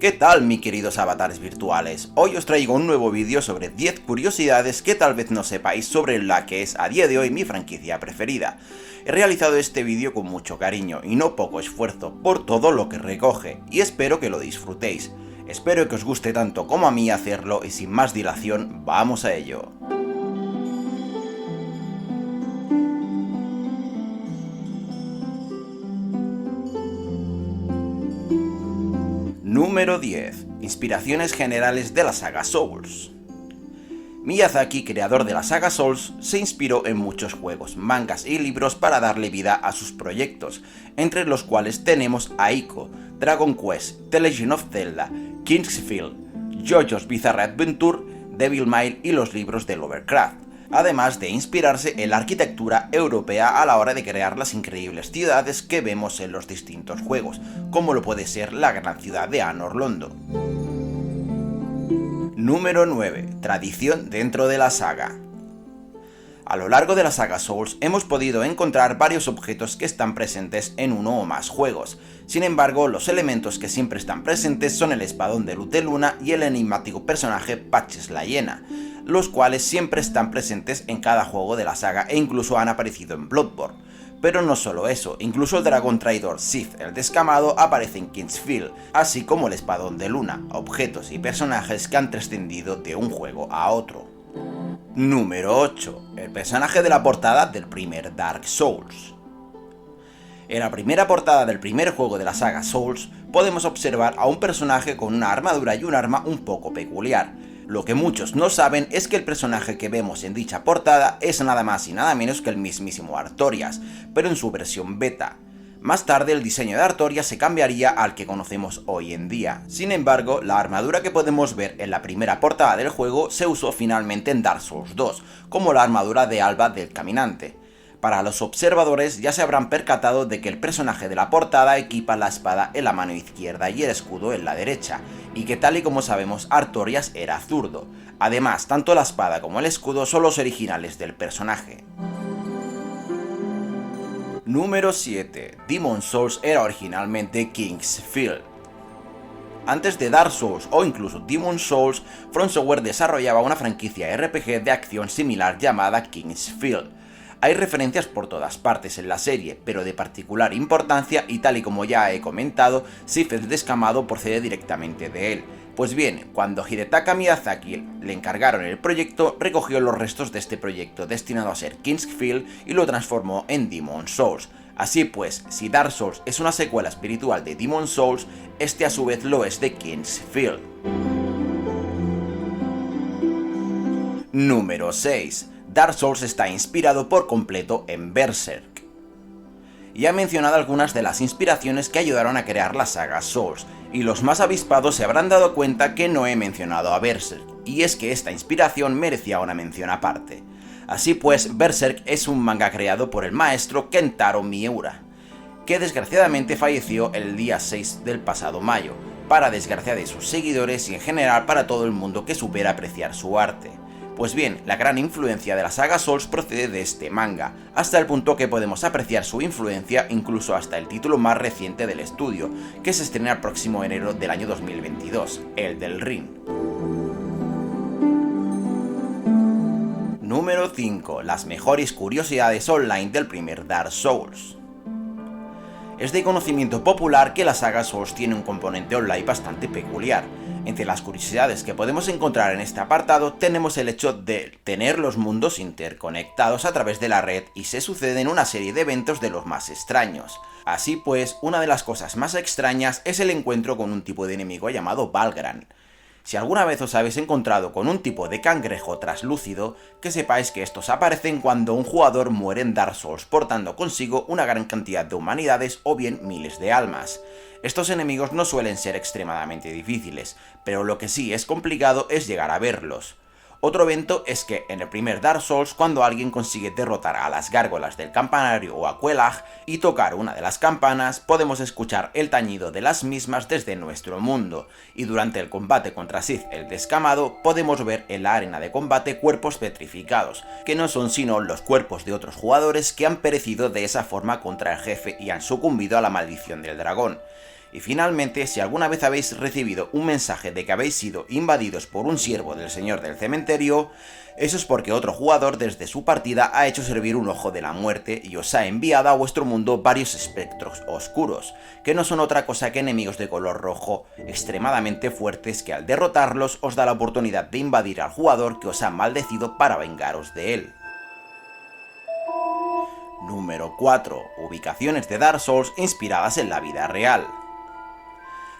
¿Qué tal, mis queridos avatares virtuales? Hoy os traigo un nuevo vídeo sobre 10 curiosidades que tal vez no sepáis sobre la que es a día de hoy mi franquicia preferida. He realizado este vídeo con mucho cariño y no poco esfuerzo por todo lo que recoge, y espero que lo disfrutéis. Espero que os guste tanto como a mí hacerlo y sin más dilación, vamos a ello. Número 10. Inspiraciones generales de la saga Souls. Miyazaki, creador de la saga Souls, se inspiró en muchos juegos, mangas y libros para darle vida a sus proyectos, entre los cuales tenemos a Ico, Dragon Quest, The Legend of Zelda, King's Field, JoJo's Bizarre Adventure, Devil May y los libros de Lovecraft, además de inspirarse en la arquitectura europea a la hora de crear las increíbles ciudades que vemos en los distintos juegos, como lo puede ser la gran ciudad de Anor Londo. Número 9. Tradición dentro de la saga. A lo largo de la saga Souls hemos podido encontrar varios objetos que están presentes en uno o más juegos. Sin embargo, los elementos que siempre están presentes son el espadón de Luz de Luna y el enigmático personaje Patches la Hiena, los cuales siempre están presentes en cada juego de la saga e incluso han aparecido en Bloodborne. Pero no solo eso, incluso el dragón traidor Sith el Descamado aparece en King's Field, así como el espadón de Luna, objetos y personajes que han trascendido de un juego a otro. Número 8. El personaje de la portada del primer Dark Souls. En la primera portada del primer juego de la saga Souls podemos observar a un personaje con una armadura y un arma un poco peculiar. Lo que muchos no saben es que el personaje que vemos en dicha portada es nada más y nada menos que el mismísimo Artorias, pero en su versión beta. Más tarde el diseño de Artorias se cambiaría al que conocemos hoy en día. Sin embargo, la armadura que podemos ver en la primera portada del juego se usó finalmente en Dark Souls 2, como la armadura de Alba del Caminante. Para los observadores ya se habrán percatado de que el personaje de la portada equipa la espada en la mano izquierda y el escudo en la derecha, y que tal y como sabemos Artorias era zurdo. Además, tanto la espada como el escudo son los originales del personaje. Número 7. Demon's Souls era originalmente King's Field. Antes de Dark Souls o incluso Demon's Souls, From Software desarrollaba una franquicia RPG de acción similar llamada King's Field. Hay referencias por todas partes en la serie, pero de particular importancia y tal y como ya he comentado, Sith el Descamado procede directamente de él. Pues bien, cuando Hidetaka Miyazaki le encargaron el proyecto, recogió los restos de este proyecto destinado a ser King's Field y lo transformó en Demon's Souls. Así pues, si Dark Souls es una secuela espiritual de Demon's Souls, este a su vez lo es de King's Field. Número 6. Dark Souls está inspirado por completo en Berserk. Ya he mencionado algunas de las inspiraciones que ayudaron a crear la saga Souls, y los más avispados se habrán dado cuenta que no he mencionado a Berserk, y es que esta inspiración merecía una mención aparte. Así pues, Berserk es un manga creado por el maestro Kentaro Miura, que desgraciadamente falleció el día 6 del pasado mayo, para desgracia de sus seguidores y en general para todo el mundo que supiera apreciar su arte. Pues bien, la gran influencia de la saga Souls procede de este manga, hasta el punto que podemos apreciar su influencia incluso hasta el título más reciente del estudio, que se estrena el próximo enero del año 2022, Elden Ring. Número 5. Las mejores curiosidades online del primer Dark Souls. Es de conocimiento popular que la saga Souls tiene un componente online bastante peculiar. Entre las curiosidades que podemos encontrar en este apartado tenemos el hecho de tener los mundos interconectados a través de la red y se suceden una serie de eventos de los más extraños. Así pues, una de las cosas más extrañas es el encuentro con un tipo de enemigo llamado Valgran. Si alguna vez os habéis encontrado con un tipo de cangrejo traslúcido, que sepáis que estos aparecen cuando un jugador muere en Dark Souls portando consigo una gran cantidad de humanidades o bien miles de almas. Estos enemigos no suelen ser extremadamente difíciles, pero lo que sí es complicado es llegar a verlos. Otro evento es que en el primer Dark Souls, cuando alguien consigue derrotar a las gárgolas del campanario o a Quelag y tocar una de las campanas, podemos escuchar el tañido de las mismas desde nuestro mundo, y durante el combate contra Sith el Descamado podemos ver en la arena de combate cuerpos petrificados, que no son sino los cuerpos de otros jugadores que han perecido de esa forma contra el jefe y han sucumbido a la maldición del dragón. Y finalmente, si alguna vez habéis recibido un mensaje de que habéis sido invadidos por un siervo del Señor del Cementerio, eso es porque otro jugador desde su partida ha hecho servir un ojo de la muerte y os ha enviado a vuestro mundo varios espectros oscuros, que no son otra cosa que enemigos de color rojo extremadamente fuertes que al derrotarlos os da la oportunidad de invadir al jugador que os ha maldecido para vengaros de él. Número 4. Ubicaciones de Dark Souls inspiradas en la vida real.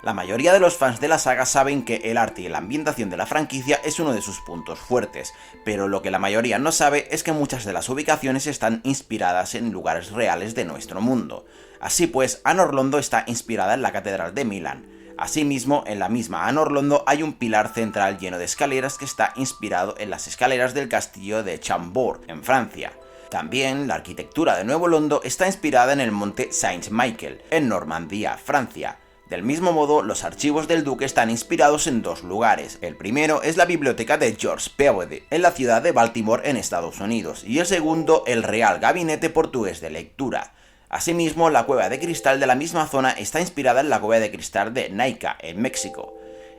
La mayoría de los fans de la saga saben que el arte y la ambientación de la franquicia es uno de sus puntos fuertes, pero lo que la mayoría no sabe es que muchas de las ubicaciones están inspiradas en lugares reales de nuestro mundo. Así pues, Anor Londo está inspirada en la Catedral de Milán. Asimismo, en la misma Anor Londo hay un pilar central lleno de escaleras que está inspirado en las escaleras del castillo de Chambord, en Francia. También, la arquitectura de Nuevo Londo está inspirada en el monte Saint-Michel, en Normandía, Francia. Del mismo modo, los archivos del duque están inspirados en dos lugares. El primero es la biblioteca de George Peabody, en la ciudad de Baltimore, en Estados Unidos, y el segundo, el Real Gabinete Portugués de Lectura. Asimismo, la cueva de cristal de la misma zona está inspirada en la cueva de cristal de Naica, en México.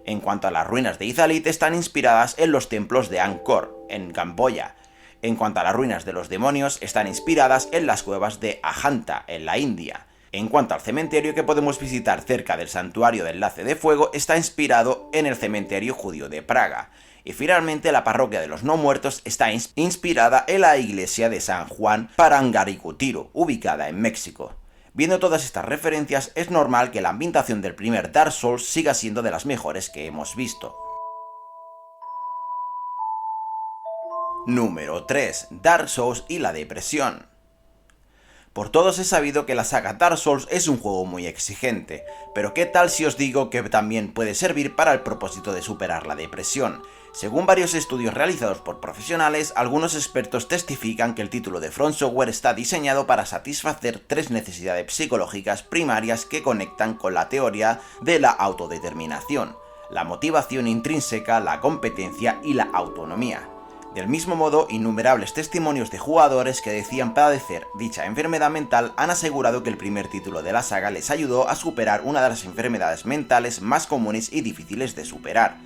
En cuanto a las ruinas de Izalith, están inspiradas en los templos de Angkor, en Camboya. En cuanto a las ruinas de los demonios, están inspiradas en las cuevas de Ajanta, en la India. En cuanto al cementerio que podemos visitar cerca del santuario del Lace de Fuego, está inspirado en el cementerio judío de Praga. Y finalmente, la parroquia de los no muertos está inspirada en la iglesia de San Juan Parangaricutiro, ubicada en México. Viendo todas estas referencias, es normal que la ambientación del primer Dark Souls siga siendo de las mejores que hemos visto. Número 3. Dark Souls y la depresión. Por todos he sabido que la saga Dark Souls es un juego muy exigente, pero ¿qué tal si os digo que también puede servir para el propósito de superar la depresión? Según varios estudios realizados por profesionales, algunos expertos testifican que el título de From Software está diseñado para satisfacer tres necesidades psicológicas primarias que conectan con la teoría de la autodeterminación: la motivación intrínseca, la competencia y la autonomía. Del mismo modo, innumerables testimonios de jugadores que decían padecer dicha enfermedad mental han asegurado que el primer título de la saga les ayudó a superar una de las enfermedades mentales más comunes y difíciles de superar.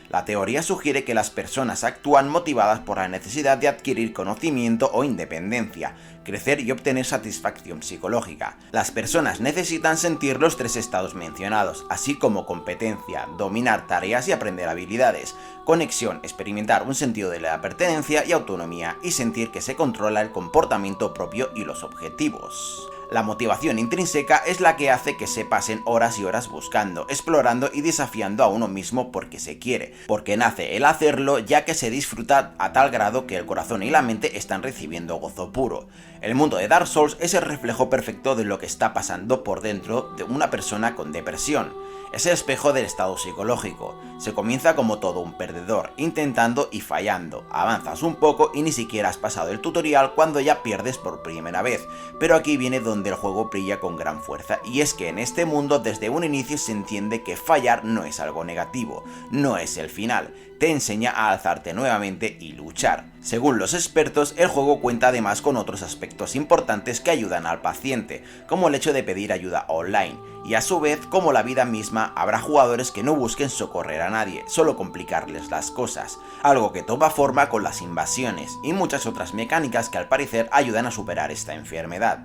La teoría sugiere que las personas actúan motivadas por la necesidad de adquirir conocimiento o independencia, crecer y obtener satisfacción psicológica. Las personas necesitan sentir los tres estados mencionados, así como competencia, dominar tareas y aprender habilidades, conexión, experimentar un sentido de la pertenencia y autonomía, y sentir que se controla el comportamiento propio y los objetivos. La motivación intrínseca es la que hace que se pasen horas y horas buscando, explorando y desafiando a uno mismo porque se quiere, porque nace el hacerlo, ya que se disfruta a tal grado que el corazón y la mente están recibiendo gozo puro. El mundo de Dark Souls es el reflejo perfecto de lo que está pasando por dentro de una persona con depresión. Es el espejo del estado psicológico. Se comienza como todo un perdedor, intentando y fallando. Avanzas un poco y ni siquiera has pasado el tutorial cuando ya pierdes por primera vez. Pero aquí viene donde el juego brilla con gran fuerza, y es que en este mundo desde un inicio se entiende que fallar no es algo negativo, no es el final. Te enseña a alzarte nuevamente y luchar. Según los expertos, el juego cuenta además con otros aspectos importantes que ayudan al paciente, como el hecho de pedir ayuda online, y a su vez, como la vida misma, habrá jugadores que no busquen socorrer a nadie, solo complicarles las cosas, algo que toma forma con las invasiones y muchas otras mecánicas que al parecer ayudan a superar esta enfermedad.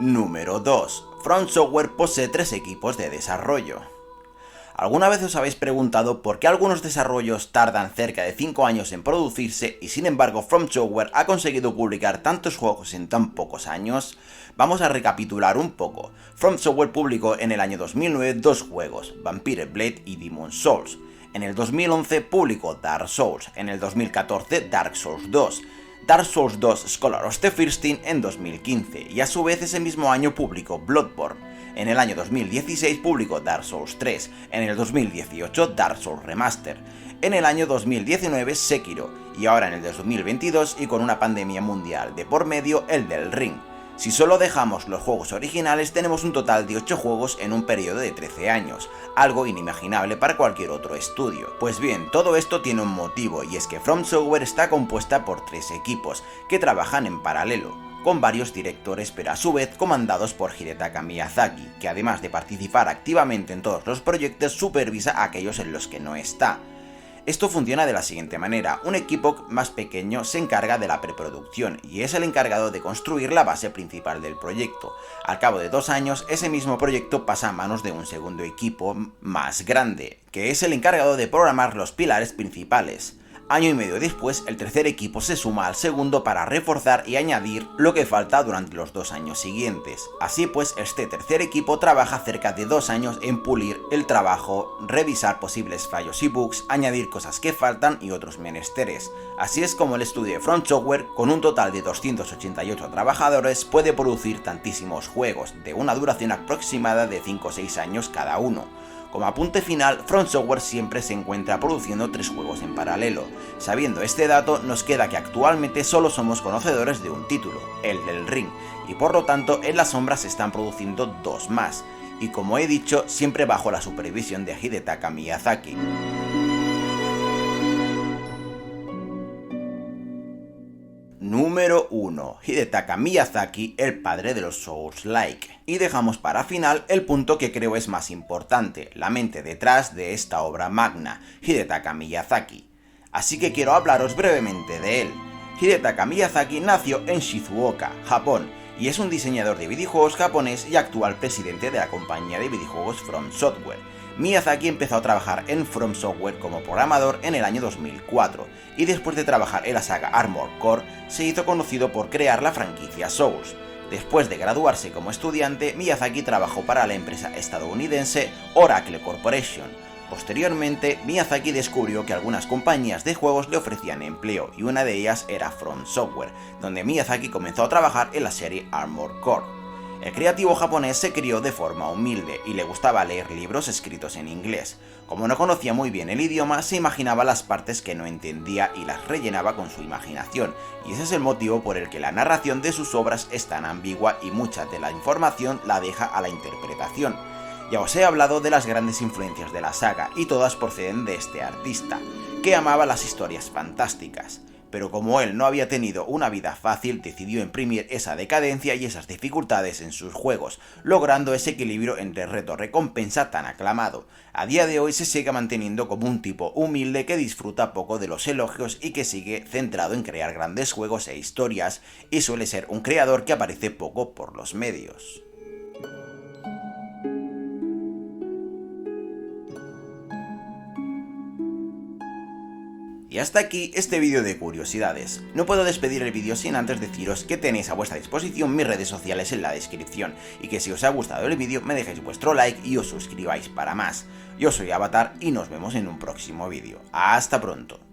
Número 2. From Software posee 3 equipos de desarrollo. ¿Alguna vez os habéis preguntado por qué algunos desarrollos tardan cerca de 5 años en producirse y sin embargo From Software ha conseguido publicar tantos juegos en tan pocos años? Vamos a recapitular un poco. From Software publicó en el año 2009 2 juegos, Vampire Blade y Demon's Souls. En el 2011 publicó Dark Souls, en el 2014 Dark Souls 2. Dark Souls 2 Scholar of the First en 2015, y a su vez ese mismo año publicó Bloodborne. En el año 2016 publicó Dark Souls 3, en el 2018 Dark Souls Remaster, en el año 2019 Sekiro, y ahora en el 2022, y con una pandemia mundial de por medio, Elden Ring. Si solo dejamos los juegos originales, tenemos un total de 8 juegos en un periodo de 13 años, algo inimaginable para cualquier otro estudio. Pues bien, todo esto tiene un motivo, y es que From Software está compuesta por 3 equipos, que trabajan en paralelo, con varios directores pero a su vez comandados por Hidetaka Miyazaki, que además de participar activamente en todos los proyectos, supervisa aquellos en los que no está. Esto funciona de la siguiente manera: un equipo más pequeño se encarga de la preproducción y es el encargado de construir la base principal del proyecto. Al cabo de 2 años, ese mismo proyecto pasa a manos de un segundo equipo más grande, que es el encargado de programar los pilares principales. Año y medio después, el tercer equipo se suma al segundo para reforzar y añadir lo que falta durante los 2 años siguientes. Así pues, este tercer equipo trabaja cerca de 2 años en pulir el trabajo, revisar posibles fallos y bugs, añadir cosas que faltan y otros menesteres. Así es como el estudio de From Software, con un total de 288 trabajadores, puede producir tantísimos juegos, de una duración aproximada de 5 o 6 años cada uno. Como apunte final, From Software siempre se encuentra produciendo 3 juegos en paralelo. Sabiendo este dato, nos queda que actualmente solo somos conocedores de un título, el del Ring, y por lo tanto en la sombra se están produciendo 2 más, y como he dicho, siempre bajo la supervisión de Hidetaka Miyazaki. Número 1. Hidetaka Miyazaki, el padre de los Souls-like. Y dejamos para final el punto que creo es más importante, la mente detrás de esta obra magna, Hidetaka Miyazaki. Así que quiero hablaros brevemente de él. Hidetaka Miyazaki nació en Shizuoka, Japón, y es un diseñador de videojuegos japonés y actual presidente de la compañía de videojuegos From Software. Miyazaki empezó a trabajar en From Software como programador en el año 2004, y después de trabajar en la saga Armored Core, se hizo conocido por crear la franquicia Souls. Después de graduarse como estudiante, Miyazaki trabajó para la empresa estadounidense Oracle Corporation. Posteriormente, Miyazaki descubrió que algunas compañías de juegos le ofrecían empleo, y una de ellas era From Software, donde Miyazaki comenzó a trabajar en la serie Armored Core. El creativo japonés se crió de forma humilde y le gustaba leer libros escritos en inglés. Como no conocía muy bien el idioma, se imaginaba las partes que no entendía y las rellenaba con su imaginación, y ese es el motivo por el que la narración de sus obras es tan ambigua y mucha de la información la deja a la interpretación. Ya os he hablado de las grandes influencias de la saga, y todas proceden de este artista, que amaba las historias fantásticas. Pero como él no había tenido una vida fácil, decidió imprimir esa decadencia y esas dificultades en sus juegos, logrando ese equilibrio entre reto-recompensa tan aclamado. A día de hoy se sigue manteniendo como un tipo humilde que disfruta poco de los elogios y que sigue centrado en crear grandes juegos e historias, y suele ser un creador que aparece poco por los medios. Y hasta aquí este vídeo de curiosidades. No puedo despedir el vídeo sin antes deciros que tenéis a vuestra disposición mis redes sociales en la descripción, y que si os ha gustado el vídeo me dejéis vuestro like y os suscribáis para más. Yo soy Avatar y nos vemos en un próximo vídeo. ¡Hasta pronto!